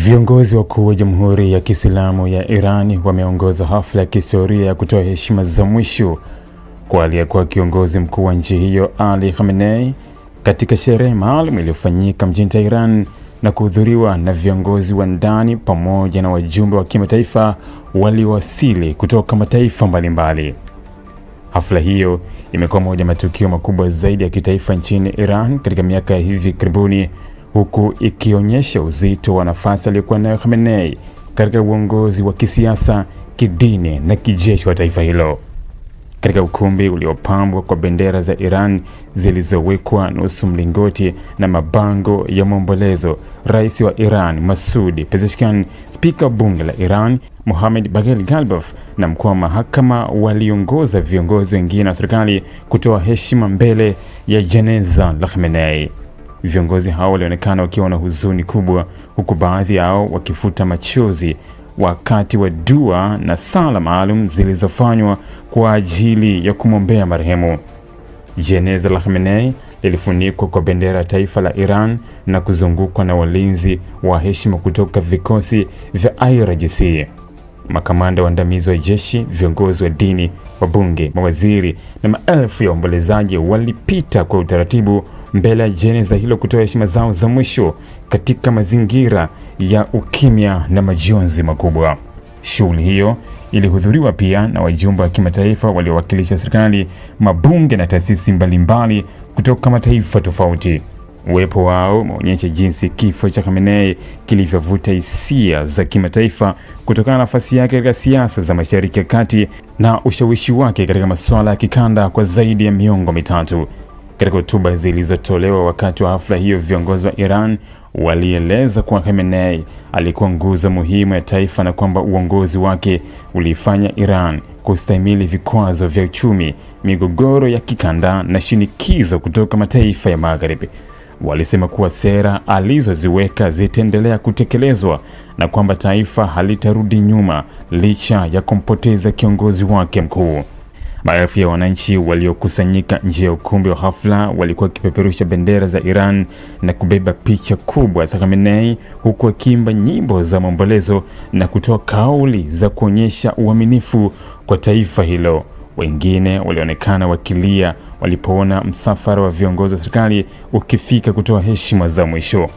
Viongozi wakuu wa Jamhuri ya Kiislamu ya Iran wameongoza hafla ya kihistoria ya kutoa heshima za mwisho kwa aliyekuwa kiongozi mkuu wa nchi hiyo Ali Khamenei katika sherehe maalum iliyofanyika mjini Tehran na kuhudhuriwa na viongozi wa ndani pamoja na wajumbe wa kimataifa waliowasili kutoka mataifa mbalimbali. Hafla hiyo imekuwa moja ya matukio makubwa zaidi ya kitaifa nchini Iran katika miaka ya hivi karibuni, huku ikionyesha uzito wa nafasi aliyokuwa nayo Khamenei katika uongozi wa kisiasa, kidini na kijeshi wa taifa hilo. Katika ukumbi uliopambwa kwa bendera za Iran zilizowekwa nusu mlingoti na mabango ya maombolezo, Rais wa Iran Masoud Pezeshkian, Spika bunge la Iran Mohammad Bagher Ghalibaf na mkuu wa mahakama waliongoza viongozi wengine wa serikali kutoa heshima mbele ya jeneza la Khamenei. Viongozi hao walionekana wakiwa na huzuni kubwa, huku baadhi yao wakifuta machozi wakati wa dua na sala maalum zilizofanywa kwa ajili ya kumwombea marehemu. Jeneza la Khamenei lilifunikwa kwa bendera ya taifa la Iran na kuzungukwa na walinzi wa heshima kutoka vikosi vya IRGC. Makamanda waandamizi wa jeshi, viongozi wa dini, wabunge, mawaziri na maelfu ya waombolezaji walipita kwa utaratibu mbele ya jeneza hilo kutoa heshima zao za mwisho katika mazingira ya ukimya na majonzi makubwa. Shughuli hiyo ilihudhuriwa pia na wajumbe wa kimataifa waliowakilisha serikali, mabunge na taasisi mbalimbali kutoka mataifa tofauti. Uwepo wao umeonyesha jinsi kifo cha Khamenei kilivyovuta hisia za kimataifa kutokana na nafasi yake katika siasa za Mashariki ya Kati na ushawishi wake katika masuala ya kikanda kwa zaidi ya miongo mitatu. Katika hotuba zilizotolewa wakati wa hafla hiyo, viongozi wa Iran walieleza kuwa Khamenei alikuwa nguzo muhimu ya taifa na kwamba uongozi wake ulifanya Iran kustahimili vikwazo vya uchumi, migogoro ya kikanda na shinikizo kutoka mataifa ya Magharibi. Walisema kuwa sera alizoziweka zitaendelea kutekelezwa na kwamba taifa halitarudi nyuma licha ya kumpoteza kiongozi wake mkuu. Maelfu ya wananchi waliokusanyika nje ya ukumbi wa hafla walikuwa wakipeperusha bendera za Iran na kubeba picha kubwa za Khamenei, huku wakiimba nyimbo za maombolezo na kutoa kauli za kuonyesha uaminifu kwa taifa hilo. Wengine walionekana wakilia walipoona msafara wa viongozi wa serikali ukifika kutoa heshima za mwisho.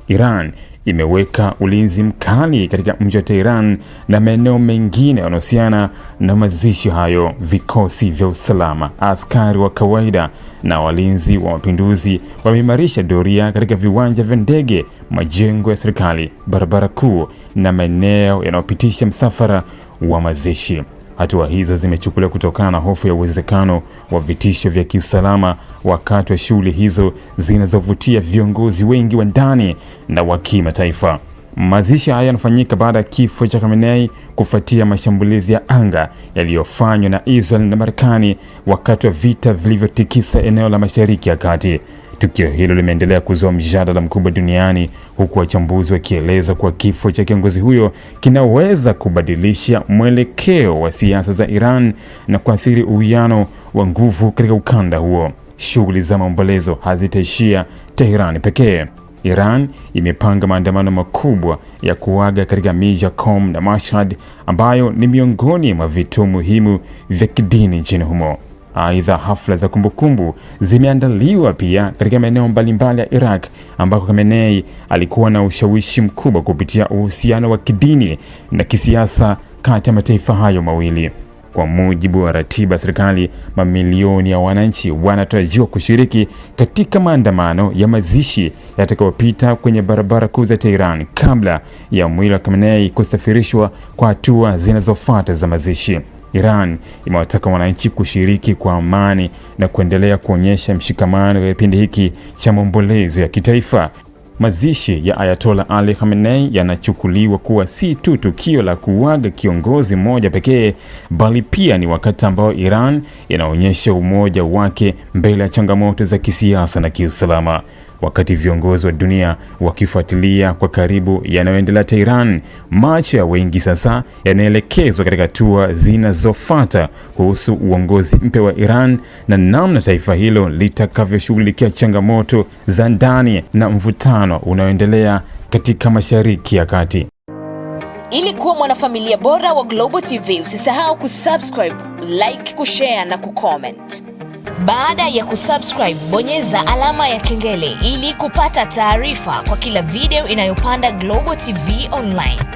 Iran imeweka ulinzi mkali katika mji wa Tehran na maeneo mengine yanayohusiana na mazishi hayo. Vikosi vya usalama, askari wa kawaida na walinzi wa mapinduzi wameimarisha doria katika viwanja vya ndege, majengo ya serikali, barabara kuu na maeneo yanayopitisha msafara wa mazishi. Hatua hizo zimechukuliwa kutokana na hofu ya uwezekano wa vitisho vya kiusalama wakati wa shughuli hizo zinazovutia viongozi wengi wa ndani na wa kimataifa. Mazishi haya yanafanyika baada ya kifo cha Khamenei kufuatia mashambulizi ya anga yaliyofanywa na Israel na Marekani wakati wa vita vilivyotikisa eneo la Mashariki ya Kati. Tukio hilo limeendelea kuzua mjadala mkubwa duniani, huku wachambuzi wakieleza kuwa kifo cha kiongozi huyo kinaweza kubadilisha mwelekeo wa siasa za Iran na kuathiri uwiano wa nguvu katika ukanda huo. Shughuli za maombolezo hazitaishia Tehran pekee. Iran imepanga maandamano makubwa ya kuaga katika miji ya Qom na Mashhad, ambayo ni miongoni mwa vituo muhimu vya kidini nchini humo. Aidha, hafla za kumbukumbu zimeandaliwa pia katika maeneo mbalimbali ya Iraq ambako Khamenei alikuwa na ushawishi mkubwa kupitia uhusiano wa kidini na kisiasa kati ya mataifa hayo mawili. Kwa mujibu wa ratiba ya serikali, mamilioni ya wananchi wanatarajiwa kushiriki katika maandamano ya mazishi yatakayopita kwenye barabara kuu za Tehran kabla ya mwili wa Khamenei kusafirishwa kwa hatua zinazofuata za mazishi. Iran imewataka wananchi kushiriki kwa amani na kuendelea kuonyesha mshikamano katika kipindi hiki cha maombolezo ya kitaifa. Mazishi ya Ayatollah Ali Khamenei yanachukuliwa kuwa si tu tukio la kuaga kiongozi mmoja pekee, bali pia ni wakati ambao Iran inaonyesha umoja wake mbele ya changamoto za kisiasa na kiusalama. wakati viongozi wa dunia wakifuatilia kwa karibu yanayoendelea Tehran. Macho ya wengi sasa yanaelekezwa katika hatua zinazofuata kuhusu uongozi mpya wa Iran na namna taifa hilo litakavyoshughulikia changamoto za ndani na mvutano unaoendelea katika Mashariki ya Kati. Ili kuwa mwanafamilia bora wa Global TV, usisahau kusubscribe, like, kushare na kucomment. Baada ya kusubscribe, bonyeza alama ya kengele ili kupata taarifa kwa kila video inayopanda Global TV Online.